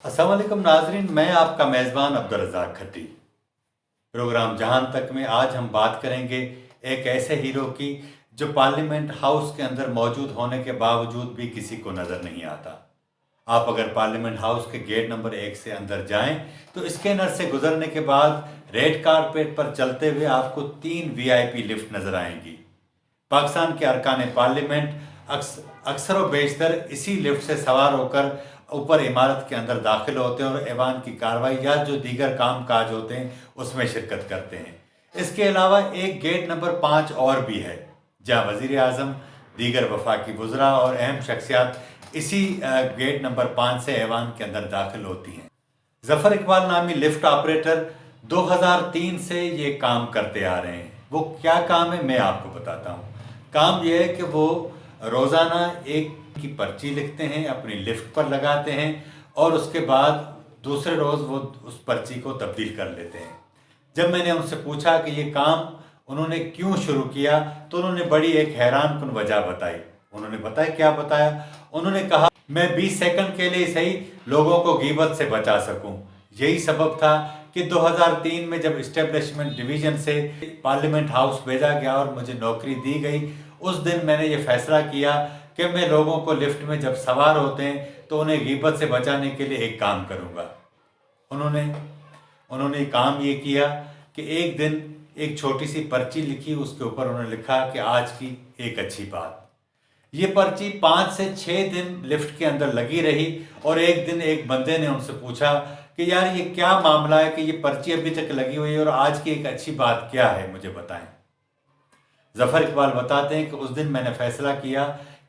अस्सलाम वालेकुम नाजरीन, मैं आपका मेज़बान अब्दुल रज़ाक खट्टी। प्रोग्राम जहान तक में आज हम बात करेंगे एक ऐसे हीरो की जो पार्लियामेंट हाउस के अंदर मौजूद होने के बावजूद भी किसी को नज़र नहीं आता। आप अगर पार्लियामेंट हाउस के गेट नंबर 1 से अंदर जाएं तो स्कैनर से गुजरने के बाद रेड कारपेट पर चलते हुए आपको 3 वीआईपी लिफ्ट नज़र आएंगी। पाकिस्तान के अरकान पार्लियामेंट अक्सर व बेशतर इसी लिफ्ट से सवार होकर ऊपर इमारत के अंदर दाखिल होते हैं और ऐवान की कार्रवाई या जो दीगर काम काज होते हैं उसमें शिरकत करते हैं। इसके अलावा एक गेट नंबर 5 और भी है जहाँ वज़ीर आज़म, दीगर वफाकी वज़रा और अहम शख्सियात इसी गेट नंबर 5 से ऐवान के अंदर दाखिल होती हैं। ज़फ़र इकबाल नामी लिफ्ट ऑपरेटर 2003 से ये काम करते आ रहे हैं। वो क्या काम है मैं आपको बताता हूँ। काम यह है कि वो रोज़ाना एक की पर्ची लिखते हैं, अपनी लिफ्ट पर लगाते हैं और उसके बाद दूसरे रोज़ वो उस पर्ची को तब्दील कर लेते हैं। जब मैंने उनसे पूछा कि ये काम उन्होंने क्यों शुरू किया तो उन्होंने बड़ी एक हैरानकुन वजह बताई। उन्होंने बताया, क्या बताया? उन्होंने कहा, मैं 20 सेकंड के लिए सही लोगों को गीबत से बचा सकूं। यही सबब था कि 2003 में जब इस्टेब्लिशमेंट डिवीज़न से पार्लियामेंट हाउस भेजा गया और मुझे नौकरी दी गई, उस दिन मैंने ये फैसला किया कि मैं लोगों को लिफ्ट में जब सवार होते हैं तो उन्हें गीबत से बचाने के लिए एक काम करूँगा। उन्होंने काम ये किया कि एक दिन एक छोटी सी पर्ची लिखी, उसके ऊपर उन्होंने लिखा कि आज की एक अच्छी बात। ये पर्ची 5 से 6 दिन लिफ्ट के अंदर लगी रही और एक दिन एक बंदे ने उनसे पूछा कि यार ये क्या मामला है कि ये पर्ची अभी तक लगी हुई है और आज की एक अच्छी बात क्या है, मुझे बताएं। ज़फ़र इकबाल बताते हैं कि उस दिन मैंने फैसला किया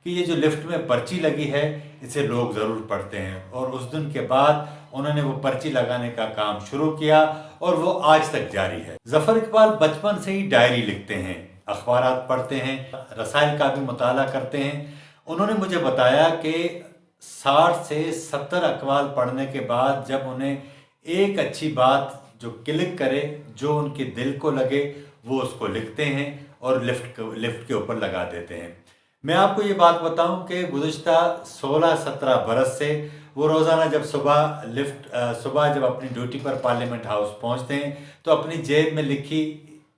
कि ये जो लिफ्ट में पर्ची लगी है इसे लोग ज़रूर पढ़ते हैं, और उस दिन के बाद उन्होंने वो पर्ची लगाने का काम शुरू किया और वो आज तक जारी है। ज़फ़र इकबाल बचपन से ही डायरी लिखते हैं, अखबारात पढ़ते हैं, रसाइल का भी मुताला करते हैं। उन्होंने मुझे बताया कि 60 से 70 अखबार पढ़ने के बाद जब उन्हें एक अच्छी बात जो क्लिक करे, जो उनके दिल को लगे, वो उसको लिखते हैं और लिफ्ट के ऊपर लगा देते हैं। मैं आपको ये बात बताऊं कि गुज़िश्ता 16-17 बरस से वो रोज़ाना जब सुबह जब अपनी ड्यूटी पर पार्लियामेंट हाउस पहुंचते हैं तो अपनी जेब में लिखी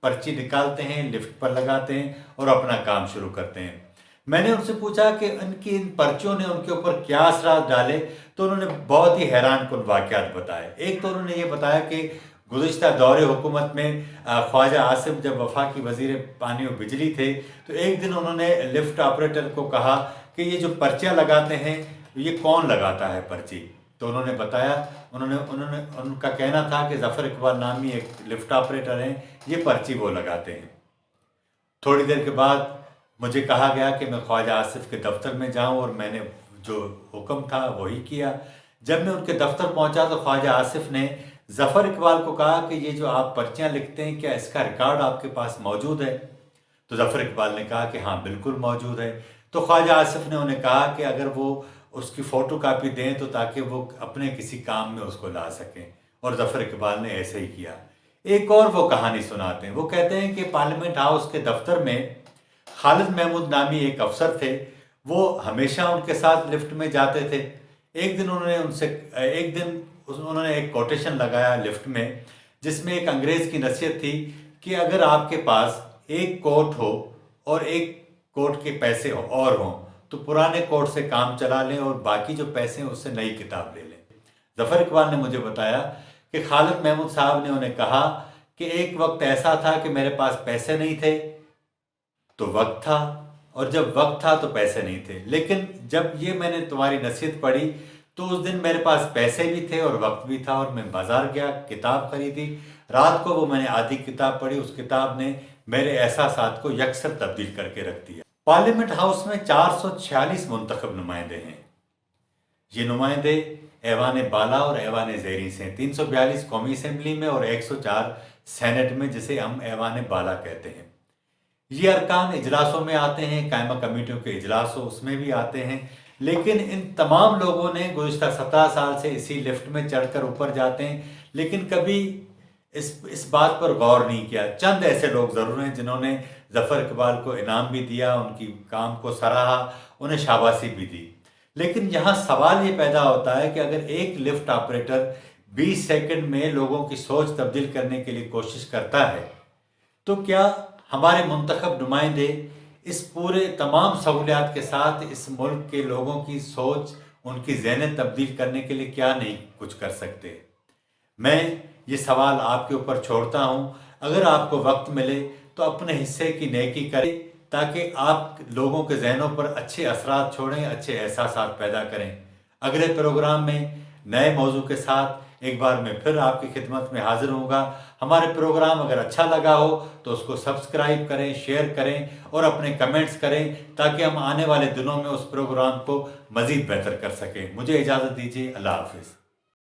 पर्ची निकालते हैं, लिफ्ट पर लगाते हैं और अपना काम शुरू करते हैं। मैंने उनसे पूछा कि इन पर्चियों ने उनके ऊपर क्या असरात डाले, तो उन्होंने बहुत ही हैरानकुन वाक़यात बताए। एक तो उन्होंने ये बताया कि गुज़िश्ता दौरे हुकूमत में ख्वाजा आसिफ जब वफाकी वज़ीर पानी और बिजली थे तो एक दिन उन्होंने लिफ्ट ऑपरेटर को कहा कि ये जो पर्चियाँ लगाते हैं ये कौन लगाता है पर्ची? तो उन्होंने बताया, उनका कहना था कि ज़फ़र इकबाल नामी एक लिफ्ट ऑपरेटर हैं, ये पर्ची वो लगाते हैं। थोड़ी देर के बाद मुझे कहा गया कि मैं ख्वाजा आसिफ के दफ्तर में जाऊं और मैंने जो हुक्म था वही किया। जब मैं उनके दफ्तर पहुंचा तो ख्वाजा आसिफ ने ज़फ़र इकबाल को कहा कि ये जो आप पर्चियां लिखते हैं क्या इसका रिकॉर्ड आपके पास मौजूद है? तो ज़फ़र इकबाल ने कहा कि हाँ बिल्कुल मौजूद है। तो ख्वाजा आसिफ ने उन्हें कहा कि अगर वो उसकी फ़ोटो कापी दें तो ताकि वो अपने किसी काम में उसको ला सकें, और ज़फ़र इकबाल ने ऐसे ही किया। एक और वो कहानी सुनाते हैं। वो कहते हैं कि पार्लियामेंट हाउस के दफ्तर में खालिद महमूद नामी एक अफसर थे, वो हमेशा उनके साथ लिफ्ट में जाते थे। एक दिन उन्होंने एक कोटेशन लगाया लिफ्ट में, जिसमें एक अंग्रेज़ की नसीहत थी कि अगर आपके पास एक कोट हो और एक कोट के पैसे और हों तो पुराने कोट से काम चला लें और बाकी जो पैसे हैं उससे नई किताब ले लें। ज़फ़र इकबाल ने मुझे बताया कि खालिद महमूद साहब ने उन्हें कहा कि एक वक्त ऐसा था कि मेरे पास पैसे नहीं थे तो वक्त था, और जब वक्त था तो पैसे नहीं थे, लेकिन जब ये मैंने तुम्हारी नसीहत पढ़ी तो उस दिन मेरे पास पैसे भी थे और वक्त भी था, और मैं बाज़ार गया, किताब खरीदी। रात को वो मैंने आधी किताब पढ़ी, उस किताब ने मेरे एहसासात को यकसर तब्दील करके रख दिया। पार्लियामेंट हाउस में 446 मुंतखब नुमाइंदे हैं। ये नुमाइंदे ऐवान बाला और ऐवान ज़ेरी से, 342 कौमी असम्बली में और 104 सेनेट में, जिसे हम ऐवान बाला कहते हैं। ये अरकान इजलासों में आते हैं, कायमा कमेटियों के इजलासों उसमें भी आते हैं, लेकिन इन तमाम लोगों ने गुज़िश्ता 17 साल से इसी लिफ्ट में चढ़कर ऊपर जाते हैं, लेकिन कभी इस बात पर गौर नहीं किया। चंद ऐसे लोग ज़रूर हैं जिन्होंने ज़फ़र इकबाल को इनाम भी दिया, उनकी काम को सराहा, उन्हें शाबाशी भी दी। लेकिन यहाँ सवाल ये पैदा होता है कि अगर एक लिफ्ट ऑपरेटर 20 सेकंड में लोगों की सोच तब्दील करने के लिए कोशिश करता है, तो क्या हमारे मुंतखब नुमाइंदे इस पूरे तमाम सहूलियात के साथ इस मुल्क के लोगों की सोच, उनकी ज़हनें तब्दील करने के लिए क्या नहीं कुछ कर सकते? मैं ये सवाल आपके ऊपर छोड़ता हूँ। अगर आपको वक्त मिले तो अपने हिस्से की नेकी करें, ताकि आप लोगों के जहनों पर अच्छे असरात छोड़ें, अच्छे एहसासात पैदा करें। अगले प्रोग्राम में नए मौजू के साथ एक बार मैं फिर आपकी खिदमत में हाजिर होऊंगा। हमारे प्रोग्राम अगर अच्छा लगा हो तो उसको सब्सक्राइब करें, शेयर करें और अपने कमेंट्स करें, ताकि हम आने वाले दिनों में उस प्रोग्राम को मज़ीद बेहतर कर सकें। मुझे इजाज़त दीजिए। अल्लाह हाफिज़।